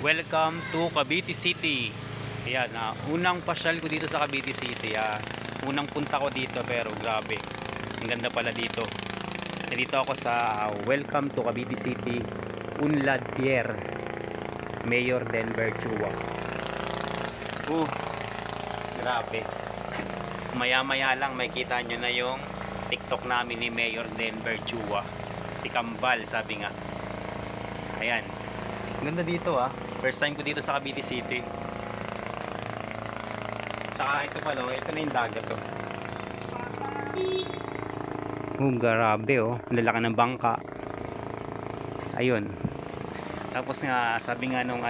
Welcome to Cavite City. Ayan, unang pasyal ko dito sa Cavite City. Unang punta ko dito pero grabe. Ang ganda pala dito. Nandito ako sa Welcome to Cavite City, Unlad Pier, Mayor Denver Chua. Grabe. Maya-maya lang makita nyo na yung TikTok namin ni Mayor Denver Chua. Si Kambal, sabi nga. Ayan. Ganda dito First time ko dito sa Cavite City. Tsaka ito pala, ito na yung dagat grabe lalaki ng bangka. Ayun. Tapos nga, sabi nga nung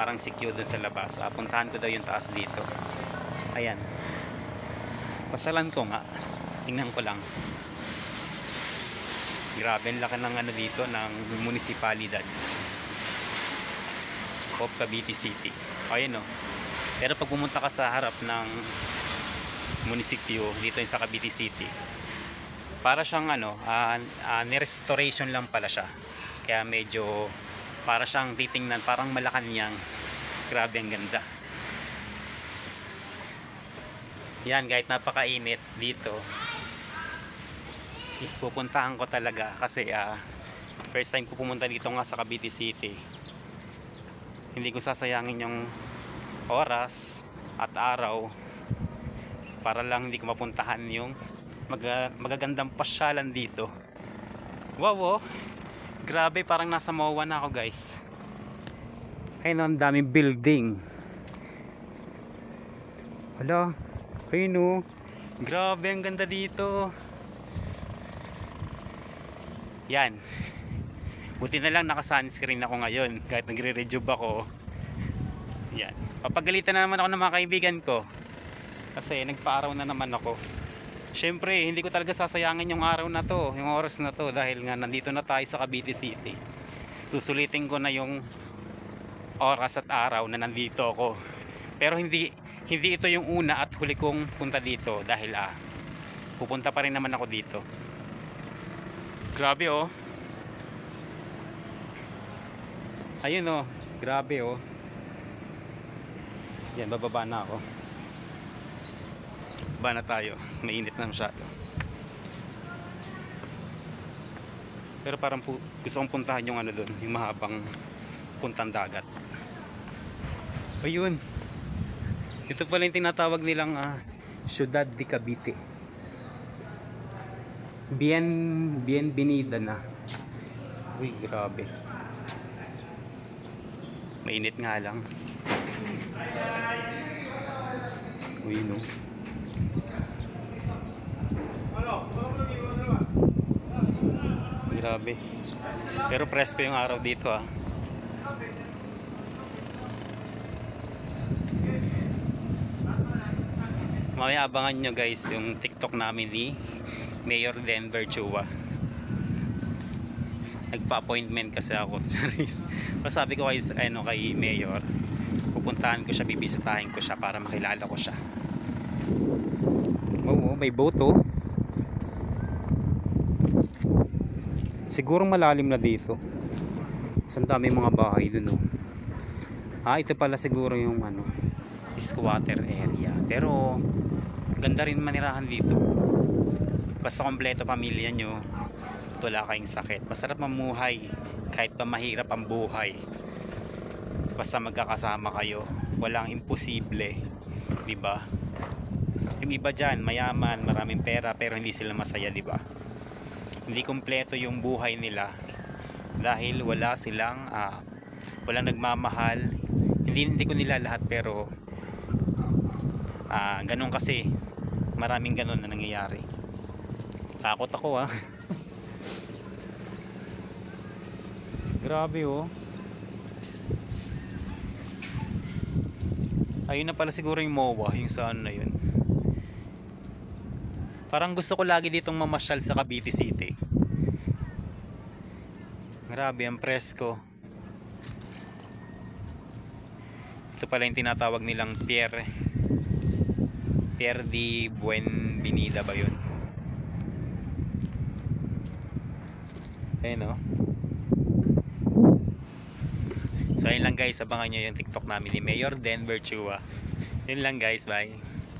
parang secure dun sa labas. Puntahan ko daw yung taas dito. Ayan. Pasyalan ko nga. Tingnan ko lang. Grabe, ang laki ng dito, ng munisipalidad of Cavite City. Ayun Pero pag pumunta ka sa harap ng munisipyo dito sa Cavite City, para siyang ni-restoration lang pala siya. Kaya medyo para siyang titingnan, parang Malacanang. Grabe, ang ganda. Yan, kahit napakainit dito, is pupuntahan ko talaga kasi first time ko pumunta dito nga sa Cavite City. Hindi ko sasayangin yung oras at araw para lang hindi ko mapuntahan yung magagandang pasyalan dito. Wow, grabe, parang nasa MOA na ako, guys. Ayun, ang daming building. Hala, ayun grabe, ang ganda dito. Yan. Buti na lang naka-sunscreen ako ngayon kahit nagre-rejuve ako. Yan. Papagalitan na naman ako ng mga kaibigan ko kasi nagpa-araw na naman ako. Syempre, hindi ko talaga sasayangin yung araw na to, yung oras na to, dahil nga nandito na tayo sa Cavite City. Susulitin ko na yung oras at araw na nandito ako. Pero hindi ito yung una at huli kong punta dito dahil pupunta pa rin naman ako dito. Grabe ayun grabe yan, bababa na ako. Baba na tayo, mainit na masyado. Pero parang gusto kong puntahan yung doon, yung mahabang puntang dagat. Ayun, ito pala yung tinatawag nilang Ciudad de Cavite. Bienvenida na. Uy, grabe. Mainit nga lang. Uy, grabe. Pero presko yung araw dito Mamaya abangan nyo, guys, yung TikTok namin ni Mayor Denver Chua. Nagpa-appointment kasi ako. Sabi ko kay Mayor, pupuntahan ko siya, bibisitahin ko siya para makilala ko siya. May boat siguro malalim na dito. Ang dami mga bahay dun ito pala siguro yung squatter area. Pero ganda rin manirahan dito. Basta kompleto pamilya nyo, wala kayong sakit, masarap mamuhay kahit pa mahirap ang buhay. Basta magkakasama kayo, walang imposible, diba? Yung iba dyan, mayaman, maraming pera, pero hindi sila masaya, diba? Hindi kompleto yung buhay nila dahil wala silang walang nagmamahal. Hindi ko nila lahat, pero ganun kasi, maraming ganun na nangyayari. Takot ako grabe ayun na pala siguro yung MOA, yung saan na yun. Parang gusto ko lagi ditong mamasyal sa Cavite City. Grabe, ang presko. Ito pala yung tinatawag nilang Pier de Buenvenida ba yun? Ayun So yun lang guys, abangan nyo yung TikTok namin ni Mayor Den Berchua. Yun lang guys, bye.